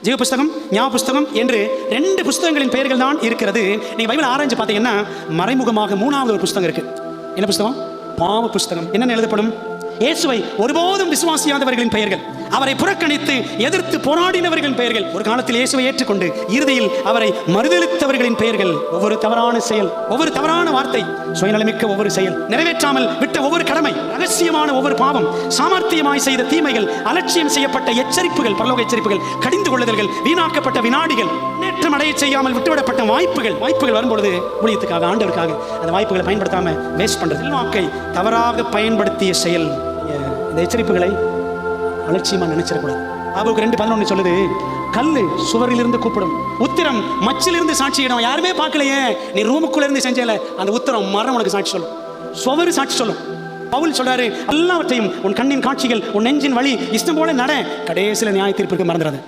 ஜீவ புஸ்தகம், ஞாபக புஸ்தகம் என்று 2 புஸ்தகங்களின் பெயர்கள் தான் இருக்கிறது. நீங்க பைபிள் ஆராய்ச்சி பார்த்தீங்கன்னா மறைமுகமாக 3வது ஒரு புஸ்தகம் இருக்கு. என்ன புஸ்தகம்? பாவ புஸ்தகம். என்ன எழுதப்படும்? இயேசுவை ஒருபோதும் விசுவாசியாதவர்களின் பெயர்கள், அவரை புறக்கணித்து எதிர்த்து போராடினவர்களின் பெயர்கள், ஒரு காலத்தில் இயேசுவை ஏற்றுக்கொண்டு இறுதியில் அவரை மறுதலித்தவர்களின் பெயர்கள். ஒவ்வொரு தவறான செயல், ஒவ்வொரு தவறான வார்த்தை, சுயநலமிக்க ஒவ்வொரு செயல், நிறைவேற்றாமல் விட்ட ஒவ்வொரு கடமை, ரகசியமான ஒவ்வொரு பாவம், சாமர்த்தியமாய் செய்த தீமைகள், அலட்சியம் செய்யப்பட்ட எச்சரிப்புகள், பரலோக எச்சரிப்புகள், கடிந்து கொள்ளுதல்கள், வீணாக்கப்பட்ட வினாடிகள், நேற்றம் அடைய செய்யாமல் விட்டுவிடப்பட்ட வாய்ப்புகள் வரும்பொழுது ஊழியத்துக்காக, ஆண்டவருக்காக அந்த வாய்ப்புகளை பயன்படுத்தாம வேஸ்ட் பண்றது, செல்வாக்கை தவறாக பயன்படுத்திய செயல். இந்த எச்சரிப்புகளை அலட்சியமா நினைச்சிடக்கூடாது. ஆபோக்கு 2:11 சொல்லுது, கல்லு சுவரிலிருந்து கூப்பிடும், உத்திரம் மச்சிலிருந்து சாட்சியிடும். யாருமே பார்க்கலையே, நீ ரூமுக்குள்ள இருந்து செஞ்சல, அந்த உத்திரம் மரம் உனக்கு சாட்சி சொல்லும், சுவரு சாட்சி சொல்லும். பவுல் சொல்றாரு, எல்லாவற்றையும் உன் கண்ணின் காட்சிகள், உன் நெஞ்சின் வழி இஷ்டம் போல நட, கடைசியில நியாய தீர்ப்புக்கு மறந்துடாது.